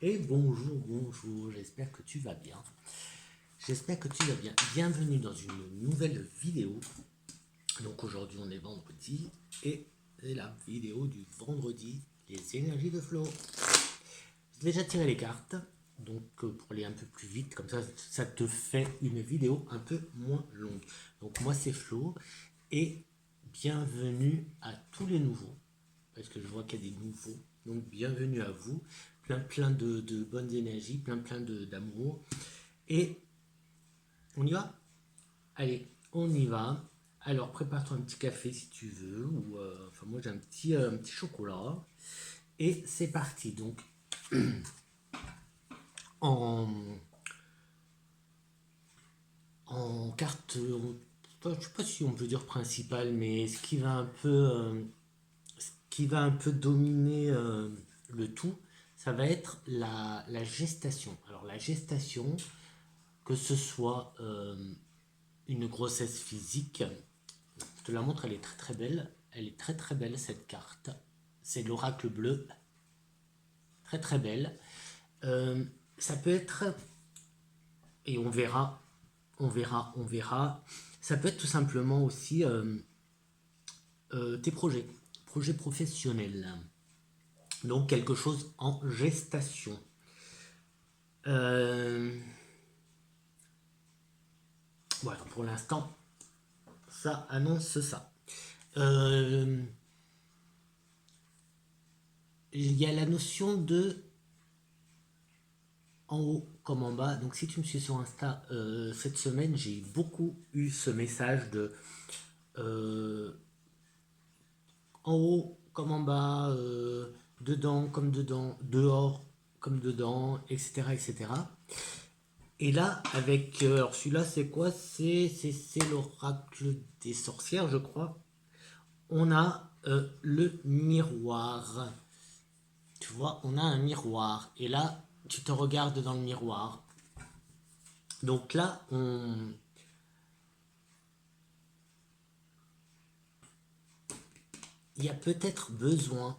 Et bonjour, bonjour, j'espère que tu vas bien. J'espère que tu vas bien. Bienvenue dans une nouvelle vidéo. Donc aujourd'hui on est vendredi et c'est la vidéo du vendredi, les énergies de Flo. J'ai déjà tiré les cartes, donc pour aller un peu plus vite, comme ça te fait une vidéo un peu moins longue. Donc moi c'est Flo et bienvenue à tous les nouveaux, parce que je vois qu'il y a des nouveaux. Donc bienvenue à vous, plein de bonnes énergies, plein d'amour. Et on y va. Allez, on y va. Alors prépare-toi un petit café si tu veux, ou enfin moi j'ai un petit chocolat. Et c'est parti. Donc en, en carte, je ne sais pas si on peut dire principale, mais ce qui va un peu dominer le tout, ça va être la gestation. Alors la gestation, que ce soit une grossesse physique, je te la montre, elle est très belle. Elle est très belle cette carte. C'est l'oracle bleu, très belle. Ça peut être, et on verra. Ça peut être tout simplement aussi tes projets professionnels. Donc quelque chose en gestation. Euh, voilà, pour l'instant, ça annonce ça. Euh, Il y a la notion de en haut comme en bas. Donc si tu me suis sur Insta cette semaine, j'ai beaucoup eu ce message de euh, en haut comme en bas, dedans comme dedans, dehors comme dedans, etc. etc. Et là, avec... alors celui-là, c'est quoi? C'est l'oracle des sorcières, je crois. On a le miroir. Tu vois, on a un miroir. Et là, tu te regardes dans le miroir. Donc là, il y a peut-être besoin,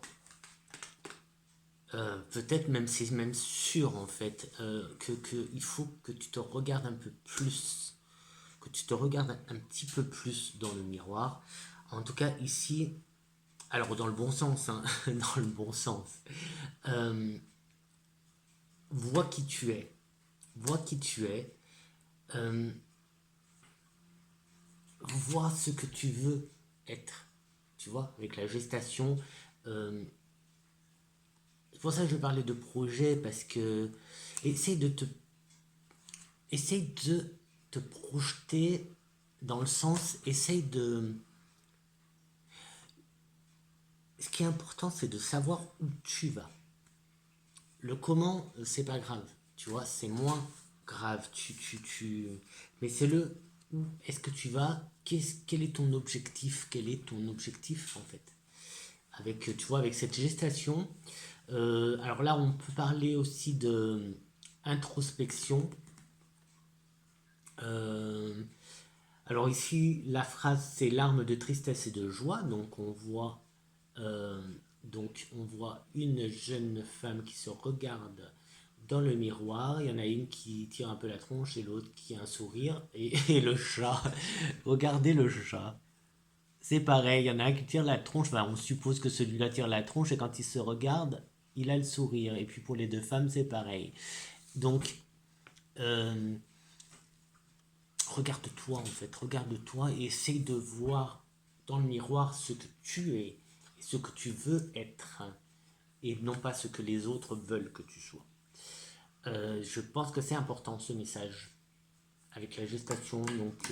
peut-être même c'est même sûr en fait, il faut que tu te regardes un peu plus, que tu te regardes un petit peu plus dans le miroir. En tout cas ici, alors dans le bon sens, hein, dans le bon sens. Euh, vois qui tu es, vois qui tu es, euh, vois ce que tu veux être. Tu vois, avec la gestation, euh, c'est pour ça que je parlais de projet, parce que essaye de te, essaye de te projeter dans le sens, essaye de... Ce qui est important, c'est de savoir où tu vas. Le comment, c'est pas grave, tu vois, c'est moins grave. Mais c'est le où est-ce que tu vas, quel est ton objectif, quel est ton objectif en fait. Avec, tu vois, avec cette gestation, alors là, on peut parler aussi de introspection. Euh, alors ici, la phrase, c'est larmes de tristesse et de joie. Euh, donc on voit une jeune femme qui se regarde dans le miroir. Il y en a une qui tire un peu la tronche et l'autre qui a un sourire. Et le chat, regardez le chat. C'est pareil, il y en a un qui tire la tronche. Enfin, on suppose que celui-là tire la tronche et quand il se regarde, il a le sourire. Et puis pour les deux femmes, c'est pareil. Donc, euh, regarde-toi en fait, regarde-toi et essaye de voir dans le miroir ce que tu es et ce que tu veux être, hein, et non pas ce que les autres veulent que tu sois. Je pense que c'est important ce message avec la gestation. Donc,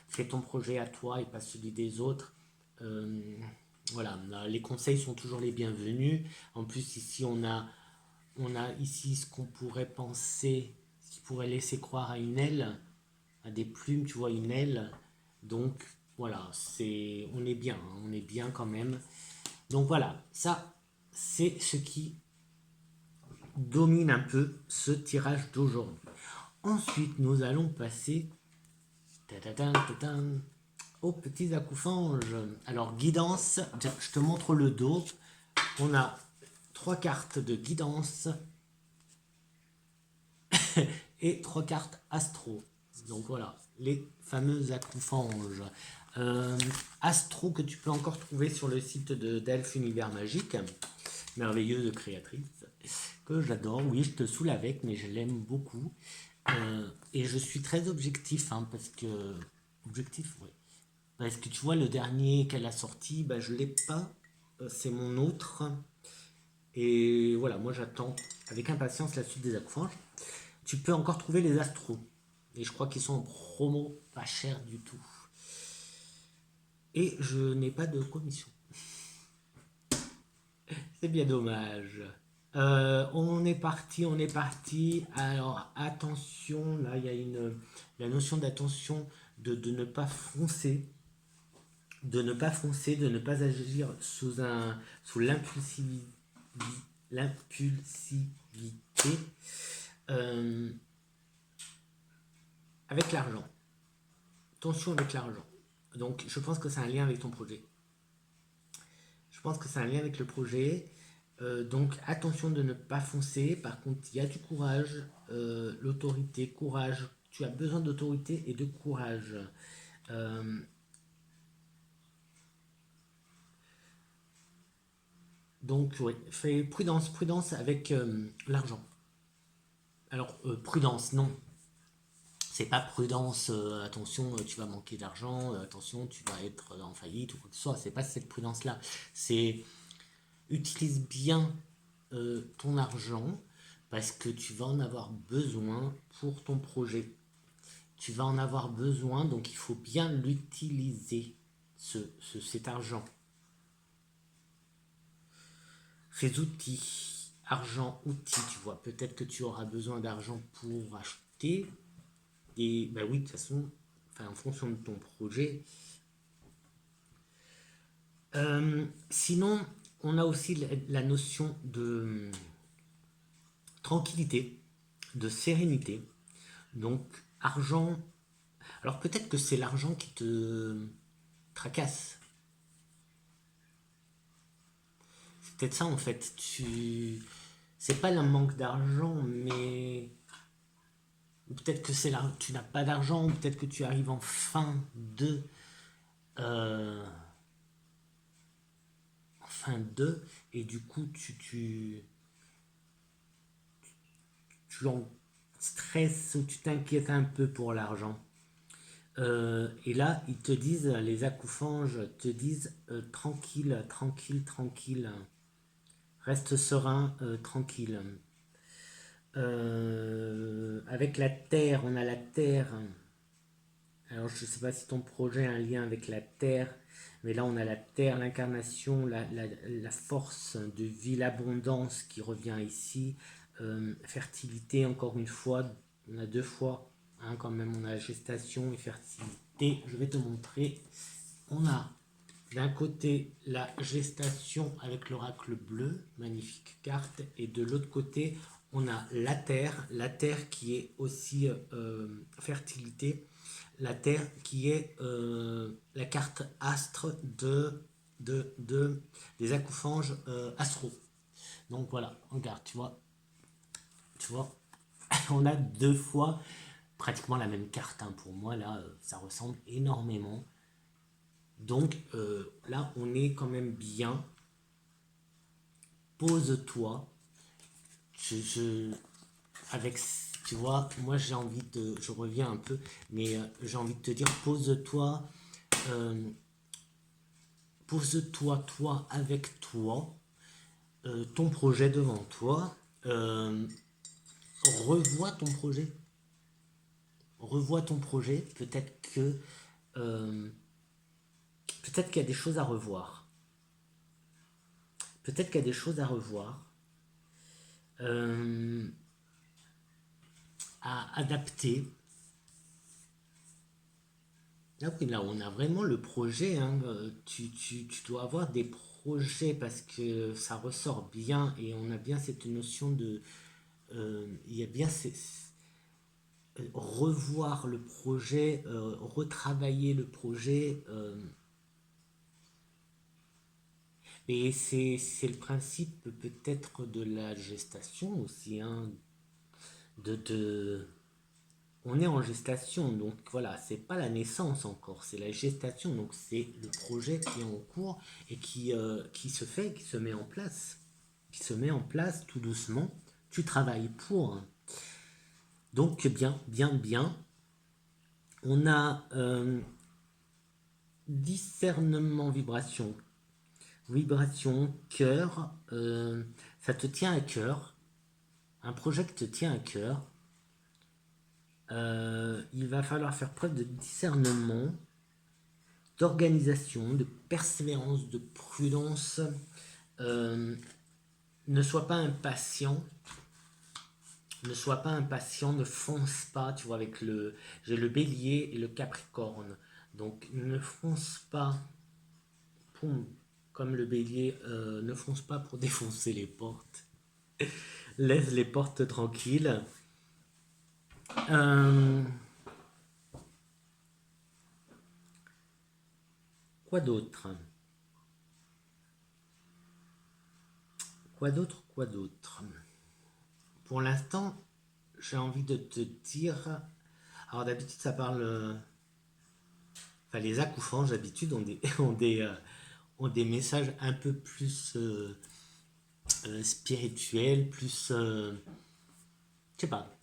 fais ton projet à toi et pas celui des autres. Euh, voilà, les conseils sont toujours les bienvenus. En plus, ici, on a ici ce qu'on pourrait penser, ce qui pourrait laisser croire à une aile, à des plumes, tu vois, une aile. Donc, voilà, on est bien, hein, on est bien quand même. Donc voilà, ça, c'est ce qui domine un peu ce tirage d'aujourd'hui. Ensuite, nous allons passer aux petits accoufanges. Alors, guidance, je te montre le dos. On a trois cartes de guidance. et 3 cartes astro. Donc voilà, les fameuses acrouphanges. Astro que tu peux encore trouver sur le site de d'Elf Univers Magique, merveilleuse créatrice, que j'adore. Oui, je te saoule avec, mais je l'aime beaucoup. Et je suis très objectif, hein, parce que... Objectif, oui. Parce que tu vois, le dernier qu'elle a sorti, bah, je l'ai pas. C'est mon autre. Et voilà, moi j'attends avec impatience la suite des acrouphanges. Tu peux encore trouver les astros. Et je crois qu'ils sont en promo, pas cher du tout. Et je n'ai pas de commission. C'est bien dommage. On est parti, on est parti. Alors attention, là il y a la notion d'attention, de ne pas foncer, de ne pas foncer, de ne pas agir sous l'impulsivité euh, avec l'argent. Attention avec l'argent. Donc je pense que c'est un lien avec ton projet. Je pense que c'est un lien avec le projet. Donc attention de ne pas foncer. Par contre, il y a du courage, l'autorité, courage. Tu as besoin d'autorité et de courage. Euh, donc oui, fais prudence, prudence avec l'argent. Alors prudence, non. C'est pas prudence, attention, tu vas manquer d'argent, attention, tu vas être en faillite ou quoi que ce soit. C'est pas cette prudence-là. C'est utilise bien ton argent parce que tu vas en avoir besoin pour ton projet. Tu vas en avoir besoin, donc il faut bien l'utiliser, cet argent. Ces outils, argent, outils, tu vois. Peut-être que tu auras besoin d'argent pour acheter des... Ben oui, de toute façon, enfin, en fonction de ton projet. Sinon, on a aussi la notion de tranquillité, de sérénité. Donc, argent. Alors peut-être que c'est l'argent qui te tracasse. C'est peut-être ça en fait. C'est pas le manque d'argent, mais ou peut-être que tu n'as pas d'argent, ou peut-être que tu arrives en euh, fin de, et du coup tu en stresses, tu t'inquiètes un peu pour l'argent. Et là, ils te disent, les accouphanges te disent tranquille, tranquille, tranquille, reste serein, tranquille. Avec la Terre, on a la Terre. Alors, je ne sais pas si ton projet a un lien avec la Terre, mais là, on a la Terre, l'incarnation, la force de vie, l'abondance qui revient ici. Fertilité, encore une fois, on a deux fois, hein, quand même, on a la gestation et fertilité. Je vais te montrer. On a d'un côté la gestation avec l'oracle bleu, magnifique carte, et de l'autre côté, on a la terre qui est aussi fertilité, la terre qui est la carte astre des accouphanges astro. Donc voilà, regarde, tu vois, on a deux fois pratiquement la même carte, hein. Pour moi là, ça ressemble énormément. Donc là, on est quand même bien. Pose-toi. Avec, tu vois, moi j'ai envie de, je reviens un peu, mais j'ai envie de te dire, pose-toi, euh, pose-toi, toi avec toi, ton projet devant toi, euh, revois ton projet, revois ton projet. Euh, peut-être qu'il y a des choses à revoir. Peut-être qu'il y a des choses à revoir, euh, à adapter. Ah oui, là, on a vraiment le projet, hein. Tu dois avoir des projets parce que ça ressort bien et on a bien cette notion de... il y a bien revoir le projet, retravailler le projet. Et c'est le principe peut-être de la gestation aussi, hein. on est en gestation, donc voilà, c'est pas la naissance encore, c'est la gestation, donc c'est le projet qui est en cours et qui se fait, qui se met en place tout doucement. Tu travailles pour. Donc bien, bien, bien. On a discernement, vibration. Vibration, cœur, ça te tient à cœur. Un projet qui te tient à cœur. Il va falloir faire preuve de discernement, d'organisation, de persévérance, de prudence. Ne sois pas impatient. Ne sois pas impatient, ne fonce pas, tu vois, j'ai le bélier et le capricorne. Donc ne fonce pas, poum, comme le bélier, ne fonce pas pour défoncer les portes. Laisse les portes tranquilles. Quoi d'autre? Quoi d'autre? Quoi d'autre? Pour l'instant, j'ai envie de te dire. Alors d'habitude, ça parle. Enfin, les accouchants, d'habitude, ont des messages un peu plus spirituels, plus. Je sais pas,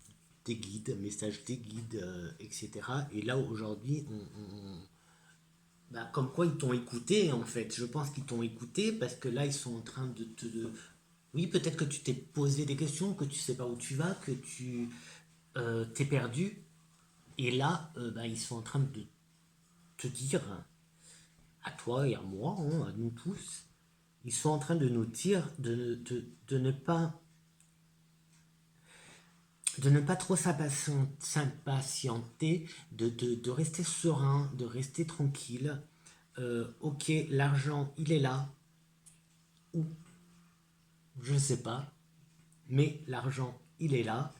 des guides, messages des guides, etc. Et là, aujourd'hui, bah, comme quoi ils t'ont écouté, en fait. Je pense qu'ils t'ont écouté parce que là, ils sont en train de te. Oui, peut-être que tu t'es posé des questions, que tu sais pas où tu vas, que tu t'es perdu. Et là, bah, ils sont en train de te dire, à toi et à moi, hein, à nous tous, ils sont en train de nous dire de ne pas trop s'impatienter, de rester serein, de rester tranquille. Ok, l'argent, il est là, ou je ne sais pas, mais l'argent, il est là.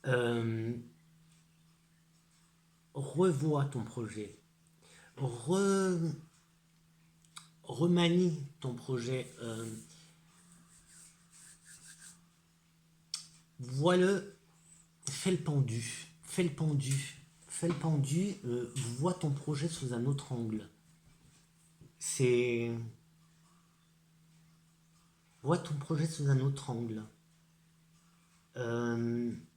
Euh, Revois ton projet, Re, remanie ton projet, vois-le, fais le pendu, fais le pendu, fais le pendu, vois ton projet sous un autre angle. C'est vois ton projet sous un autre angle.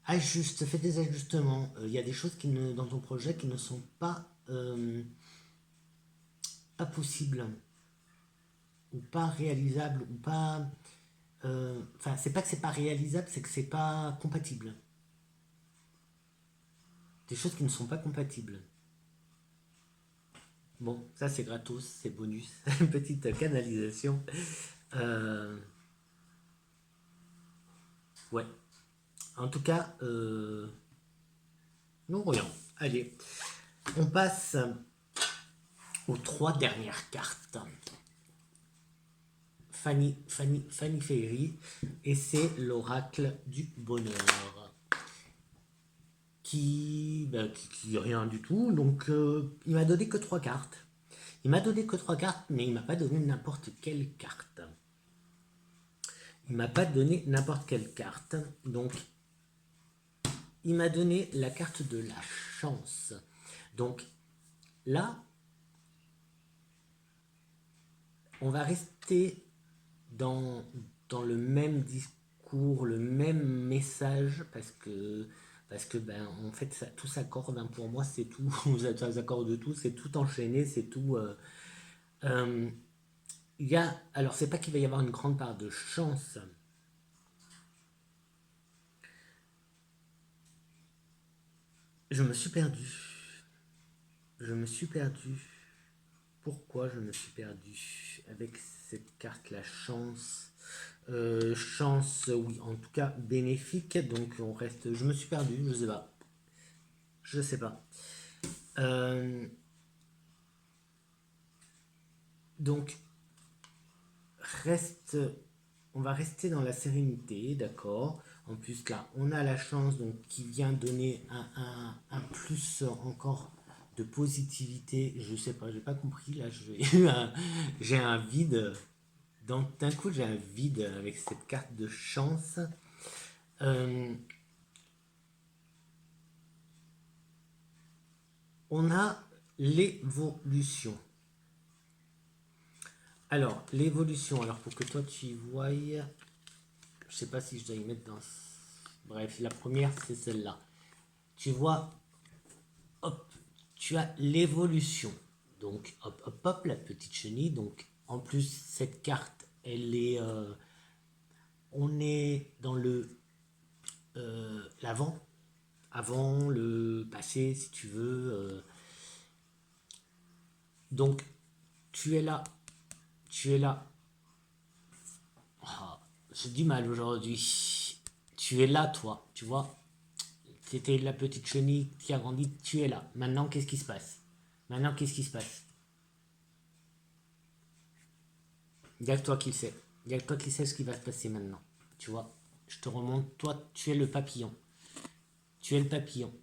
Ajuste, fais des ajustements. Il y a des choses dans ton projet qui ne sont pas possibles ou pas réalisables ou pas. Enfin, c'est pas que c'est pas réalisable, c'est que c'est pas compatible. Des choses qui ne sont pas compatibles. Bon, ça c'est gratos, c'est bonus, une petite canalisation. Euh, ouais. En tout cas, non rien. Allez, on passe aux trois dernières cartes. Fanny Ferry, et c'est l'oracle du bonheur. Qui rien du tout, donc il m'a donné que trois cartes. Il m'a donné que trois cartes, mais il m'a pas donné n'importe quelle carte. Il m'a pas donné n'importe quelle carte, donc il m'a donné la carte de la chance. Donc là, on va rester dans le même discours, le même message, parce que ben, en fait, tout s'accorde. Hein, pour moi, c'est tout. Ça s'accorde tout, c'est tout enchaîné, c'est tout. Euh, alors, c'est pas qu'il va y avoir une grande part de chance. Je me suis perdu. Je me suis perdu. Pourquoi je me suis perdu avec cette carte, la chance? Chance, oui, en tout cas bénéfique. Donc on reste. Je me suis perdu, je sais pas. Je sais pas. Euh, donc reste. On va rester dans la sérénité, d'accord. En plus là, on a la chance donc qui vient donner un plus encore de positivité. Je sais pas, j'ai pas compris là. J'ai un vide. Donc d'un coup j'ai un vide avec cette carte de chance. Euh, on a l'évolution. Alors, l'évolution, alors pour que toi tu y voies, je sais pas si je dois y mettre dans... Bref, la première c'est celle-là. Tu vois, hop, tu as l'évolution. Donc, hop, hop, hop, la petite chenille. Donc, en plus, cette carte, elle est... on est dans le... l'avant, avant, le passé, si tu veux. Donc, tu es là. Tu es là. Oh, j'ai du mal aujourd'hui. Tu es là, toi. Tu vois, c'était la petite chenille qui a grandi. Tu es là. Maintenant, qu'est-ce qui se passe? Maintenant, qu'est-ce qui se passe? Il n'y a que toi qui le sais. Il n'y a que toi qui sais ce qui va se passer maintenant. Tu vois, je te remonte. Toi, tu es le papillon. Tu es le papillon.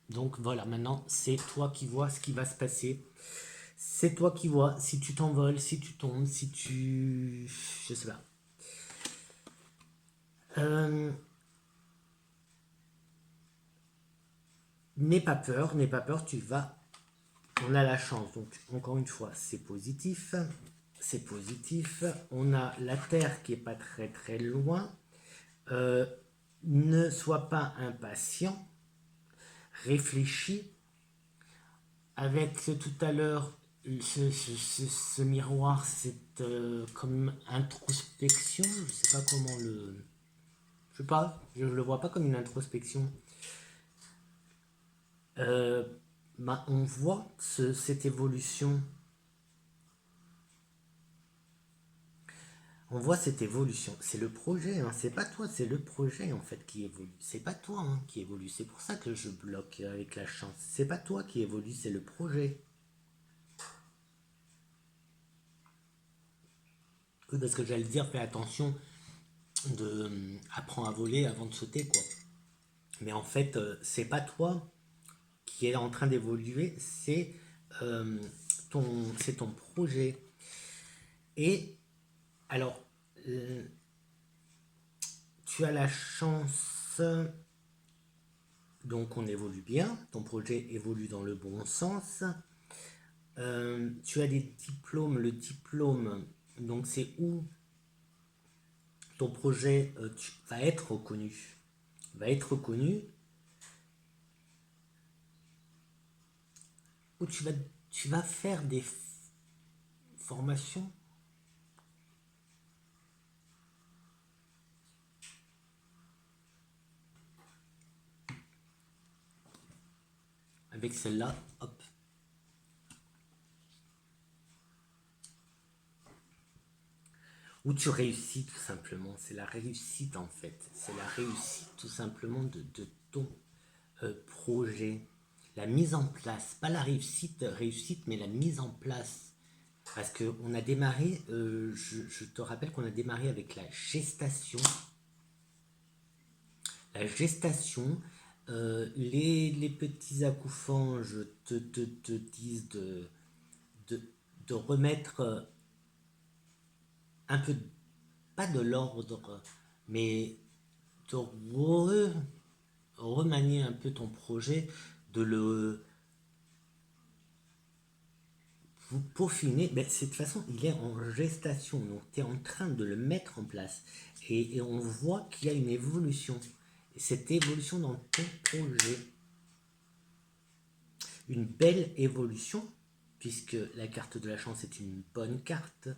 Donc voilà, maintenant, c'est toi qui vois ce qui va se passer. C'est toi qui vois si tu t'envoles, si tu tombes, si tu... Je sais pas. N'aie pas peur, n'aie pas peur, tu vas... On a la chance, donc encore une fois, c'est positif. C'est positif. On a la Terre qui est pas très très loin. Ne sois pas impatient. Réfléchis. Avec tout à l'heure, ce miroir, c'est comme introspection. Je sais pas comment le... Je sais pas, je le vois pas comme une introspection. On voit cette évolution. On voit cette évolution. C'est le projet, hein. C'est pas toi, c'est le projet en fait qui évolue. C'est pas toi hein, qui évolue. C'est pour ça que je bloque avec la chance. C'est pas toi qui évolue, c'est le projet. Oui, parce que j'allais dire, fais attention de apprends à voler avant de sauter quoi. Mais en fait, c'est pas toi qui est en train d'évoluer, euh, c'est ton projet. Et alors, tu as la chance, donc on évolue bien, ton projet évolue dans le bon sens. Tu as des diplômes, le diplôme, donc c'est où ton projet va être reconnu. Va être reconnu, où tu vas faire des formations. Avec celle-là, hop. Où tu réussis tout simplement. C'est la réussite en fait. C'est la réussite tout simplement de ton projet. La mise en place. Pas la réussite, mais la mise en place. Parce qu'on a démarré, je te rappelle qu'on a démarré avec la gestation. La gestation, les petits accoufanges te disent de, de remettre un peu, pas de l'ordre, mais de remanier un peu ton projet, de le peaufiner. Ben, de toute façon, il est en gestation, donc tu es en train de le mettre en place. Et on voit qu'il y a une évolution. Et cette évolution dans ton projet, une belle évolution, puisque la carte de la chance est une bonne carte,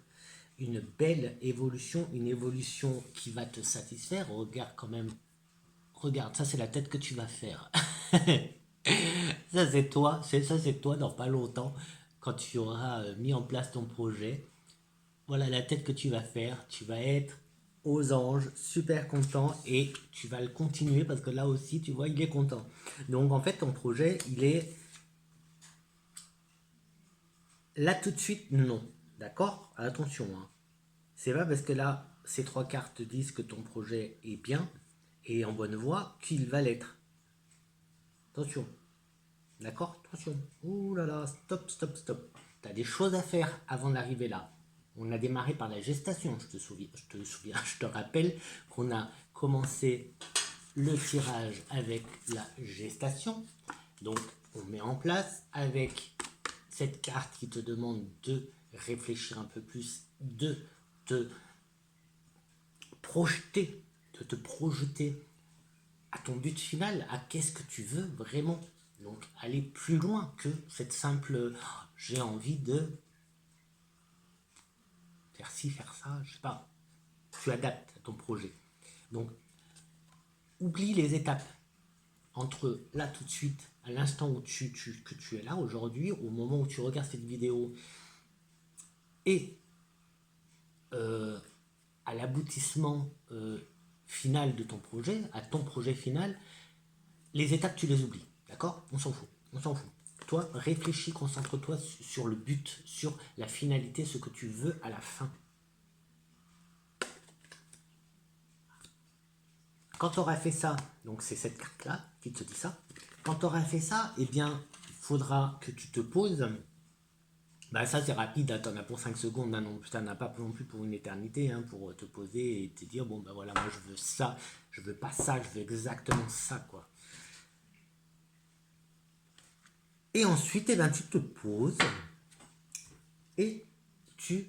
une belle évolution, une évolution qui va te satisfaire. Regarde quand même, regarde, ça c'est la tête que tu vas faire. Ça c'est toi, ça c'est toi dans pas longtemps, quand tu auras mis en place ton projet. Voilà la tête que tu vas faire, tu vas être aux anges, super content et tu vas le continuer parce que là aussi tu vois il est content. Donc en fait ton projet il est là tout de suite non, d'accord? Attention, hein. C'est pas parce que là ces trois cartes disent que ton projet est bien et en bonne voie qu'il va l'être. Attention, d'accord? Attention. Ouh là là, stop, stop, stop. T'as des choses à faire avant d'arriver là. On a démarré par la gestation, je te souviens, je te rappelle qu'on a commencé le tirage avec la gestation. Donc, on met en place avec cette carte qui te demande de réfléchir un peu plus, de te projeter, à ton but final, à qu'est-ce que tu veux vraiment. Donc, aller plus loin que cette simple j'ai envie de faire ci, faire ça, je sais pas. Tu adaptes à ton projet. Donc, oublie les étapes entre là tout de suite, à l'instant où que tu es là aujourd'hui, au moment où tu regardes cette vidéo, et à l'aboutissement final de ton projet, à ton projet final, les étapes tu les oublies, d'accord? On s'en fout, on s'en fout. Toi, réfléchis, concentre-toi sur le but, sur la finalité, ce que tu veux à la fin. Quand tu auras fait ça, donc c'est cette carte-là qui te dit ça, quand tu auras fait ça, eh bien, il faudra que tu te poses. Bah ça c'est rapide, t'en as pour 5 secondes, hein, non, t'en as pas non plus pour une éternité, hein, pour te poser et te dire, bon bah voilà, moi je veux ça, je veux pas ça, je veux exactement ça, quoi. Et ensuite, eh ben, tu te poses et tu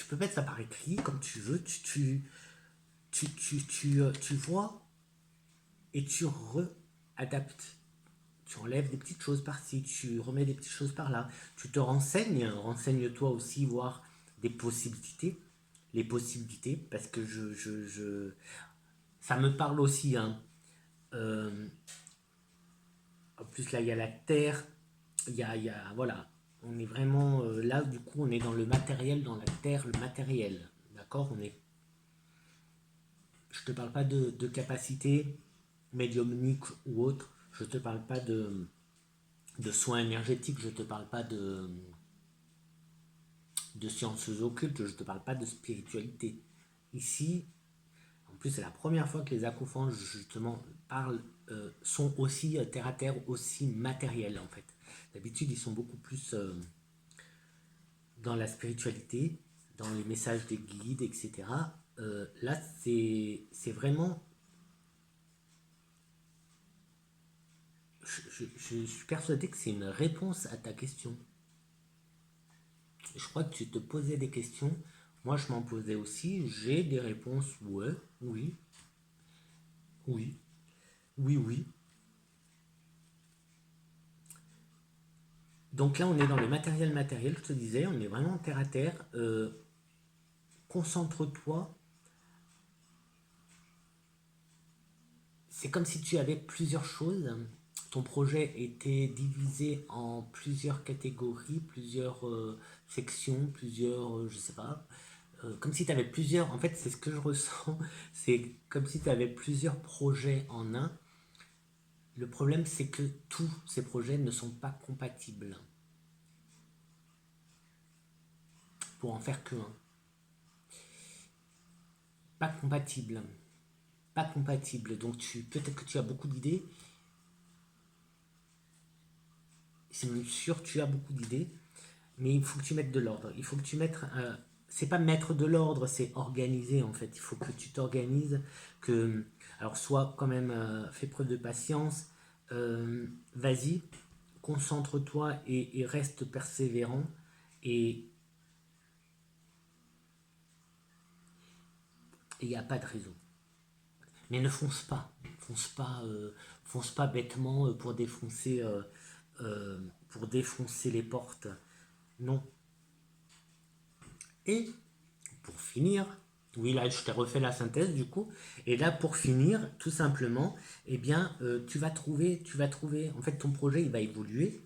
peux mettre ça par écrit comme tu veux, tu vois et tu réadaptes. Tu enlèves des petites choses par-ci, tu remets des petites choses par-là. Tu te renseignes, renseigne-toi aussi, voir des possibilités. Les possibilités, parce que ça me parle aussi. Hein. Euh, en plus, là, il y a la terre. Voilà. On est vraiment là, du coup, on est dans le matériel, dans la terre, le matériel. D'accord. Je te parle pas de capacité médiumnique ou autre. Je te parle pas de soins énergétiques. Je te parle pas de sciences occultes, je ne te parle pas de spiritualité. Ici, en plus, c'est la première fois que les acouphants, justement, sont aussi terre à terre, aussi matériels, en fait. D'habitude, ils sont beaucoup plus dans la spiritualité, dans les messages des guides, etc. Là, c'est vraiment. Je suis persuadé que c'est une réponse à ta question. Je crois que tu te posais des questions. Moi, je m'en posais aussi. J'ai des réponses. Ouais, oui, oui, oui, oui. Donc là, on est dans le matériel, je te disais. On est vraiment terre à terre. Concentre-toi. C'est comme si tu avais plusieurs choses. Ton projet était divisé en plusieurs catégories, plusieurs sections, plusieurs, je sais pas. Comme si tu avais plusieurs. En fait, c'est ce que je ressens. C'est comme si tu avais plusieurs projets en un. Le problème, c'est que tous ces projets ne sont pas compatibles pour en faire que un. Pas compatible. Pas compatible. Donc peut-être que tu as beaucoup d'idées. C'est même sûr, tu as beaucoup d'idées. Mais il faut que tu mettes de l'ordre. Il faut que tu mettes. C'est pas mettre de l'ordre, c'est organiser en fait. Il faut que tu t'organises. Alors, sois quand même. Fais preuve de patience. Vas-y, concentre-toi et reste persévérant. Et il n'y a pas de raison. Mais ne fonce pas. Fonce pas bêtement pour défoncer les portes. Non. Et pour finir, oui, là, je t'ai refait la synthèse du coup. Et là, pour finir, tout simplement, eh bien, tu vas trouver, en fait, ton projet, il va évoluer.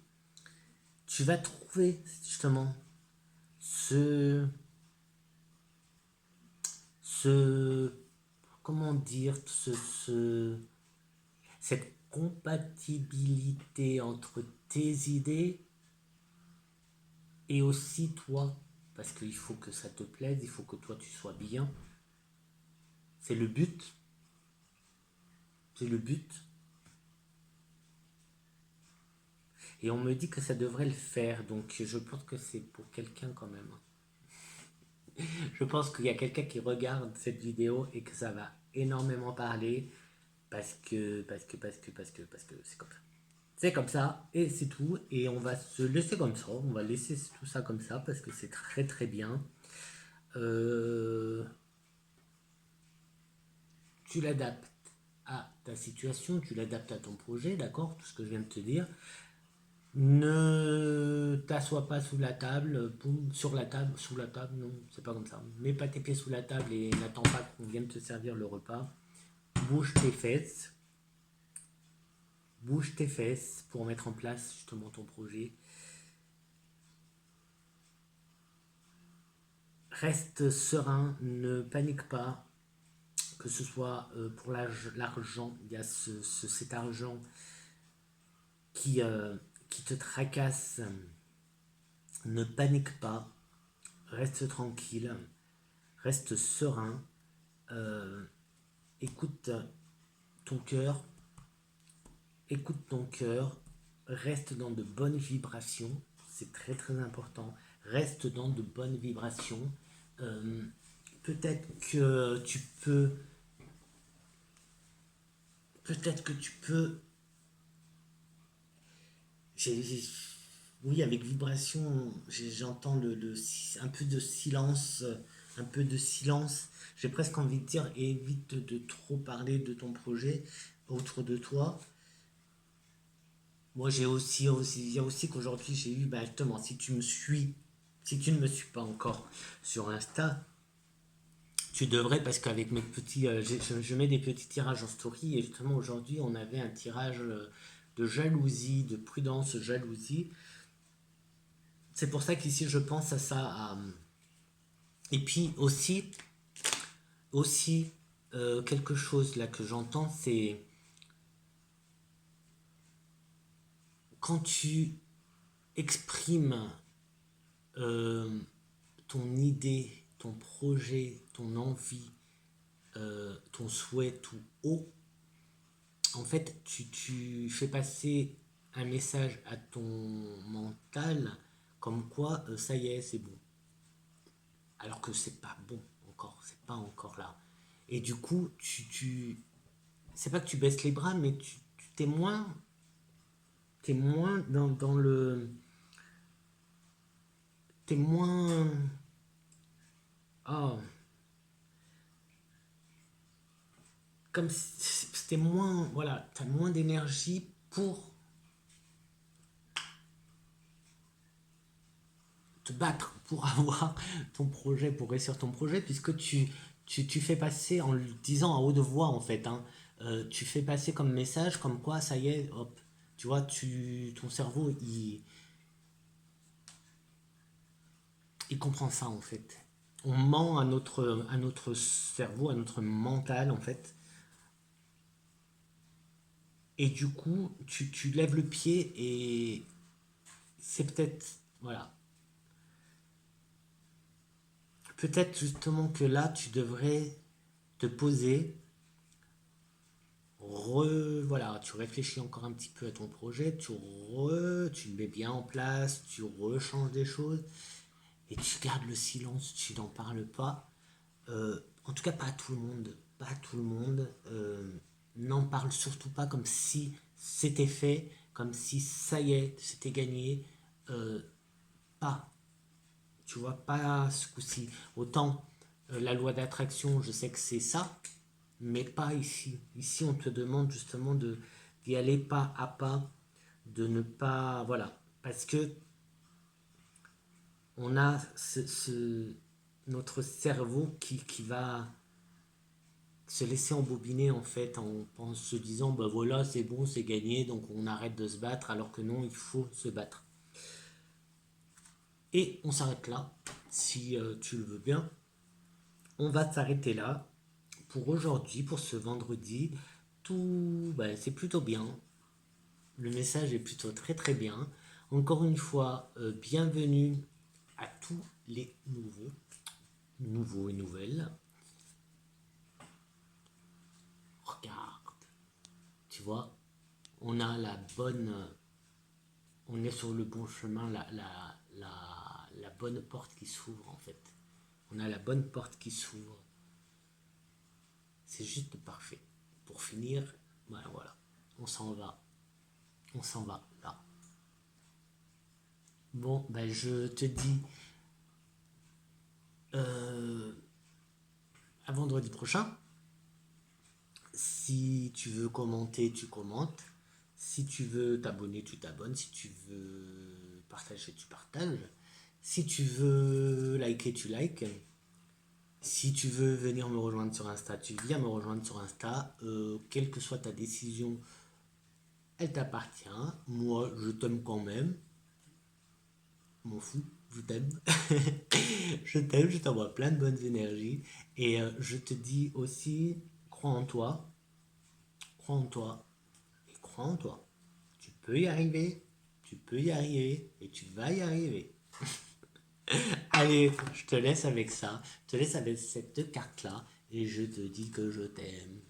Tu vas trouver, justement, ce, ce, comment dire, cette compatibilité entre tes idées et aussi toi. Parce qu'il faut que ça te plaise, il faut que toi, tu sois bien. C'est le but. C'est le but. Et on me dit que ça devrait le faire, donc je pense que c'est pour quelqu'un quand même. Je pense qu'il y a quelqu'un qui regarde cette vidéo et que ça va énormément parler. parce que c'est comme ça. C'est comme ça, et c'est tout, et on va se laisser comme ça, on va laisser tout ça comme ça, parce que c'est très très bien. Tu l'adaptes à ta situation, tu l'adaptes à ton projet, d'accord, tout ce que je viens de te dire. Ne t'assois pas sous la table, boum, sur la table, sous la table, non, c'est pas comme ça. Mets pas tes pieds sous la table et n'attends pas qu'on vienne te servir le repas. Bouge tes fesses, bouge tes fesses pour mettre en place justement ton projet. Reste serein, ne panique pas, que ce soit pour l'argent, il y a cet argent qui, euh, qui te tracasse. Ne panique pas, reste tranquille, reste serein, euh, écoute ton cœur, écoute ton cœur, reste dans de bonnes vibrations, c'est très très important, reste dans de bonnes vibrations. Euh, peut-être que tu peux, peut-être que tu peux, j'ai- oui, avec vibration, j'entends un peu de silence, un peu de silence. J'ai presque envie de dire, évite de trop parler de ton projet autour de toi. Moi, il y a aussi qu'aujourd'hui, j'ai eu, bah, justement, si tu me suis, si tu ne me suis pas encore sur Insta, tu devrais, parce qu'avec mes petits, je mets des petits tirages en story, et justement, aujourd'hui, on avait un tirage de jalousie, de prudence, jalousie. C'est pour ça qu'ici, je pense à ça. Et puis aussi quelque chose là que j'entends, c'est quand tu exprimes euh, ton idée, ton projet, ton envie, ton souhait tout haut, en fait, tu fais passer un message à ton mental comme quoi ça y est, c'est bon. Alors que c'est pas bon encore, c'est pas encore là. Et du coup, c'est pas que tu baisses les bras, mais t'es moins dans le, t'es moins, ah, comme si t'es moins, voilà, t'as moins d'énergie pour te battre, pour avoir ton projet, pour réussir ton projet, puisque tu fais passer en le disant à haute voix en fait, hein, tu fais passer comme message comme quoi ça y est, hop, tu vois, ton cerveau il comprend ça en fait. On ment à notre cerveau, à notre mental en fait. Et du coup, tu lèves le pied et c'est peut-être, voilà, peut-être justement que là, tu devrais te poser, voilà, tu réfléchis encore un petit peu à ton projet, tu le mets bien en place, tu rechanges des choses et tu gardes le silence, tu n'en parles pas. En tout cas, pas à tout le monde, pas à tout le monde. N'en parle surtout pas comme si c'était fait, comme si ça y est, c'était gagné. Euh, pas, tu vois, pas ce coup-ci. Autant la loi d'attraction, je sais que c'est ça, mais pas ici. Ici, on te demande justement d'y aller pas à pas, de ne pas, voilà, parce que on a notre cerveau qui va se laisser embobiner en fait en se disant bah voilà c'est bon c'est gagné donc on arrête de se battre alors que non il faut se battre et on s'arrête là si tu le veux bien on va s'arrêter là pour aujourd'hui pour ce vendredi tout bah, c'est plutôt bien le message est plutôt très très bien encore une fois bienvenue à tous les nouveaux et nouvelles regarde tu vois on a la bonne on est sur le bon chemin, la bonne porte qui s'ouvre en fait. On a la bonne porte qui s'ouvre. C'est juste parfait. pour finir, ben voilà, on s'en va. On s'en va là. Bon, ben je te dis à vendredi prochain. Si tu veux commenter, tu commentes. Si tu veux t'abonner, tu t'abonnes. Si tu veux partager, tu partages. Si tu veux liker, tu likes. Si tu veux venir me rejoindre sur Insta, tu viens me rejoindre sur Insta. Quelle que soit ta décision, elle t'appartient. Moi, je t'aime quand même. M'en fous, je t'aime. Je t'aime, je t'envoie plein de bonnes énergies. Et je te dis aussi, crois en toi. Crois en toi. Et crois en toi. Tu peux y arriver. Tu peux y arriver. Et tu vas y arriver. Allez, je te laisse avec ça. Je te laisse avec cette carte-là. Et je te dis que je t'aime.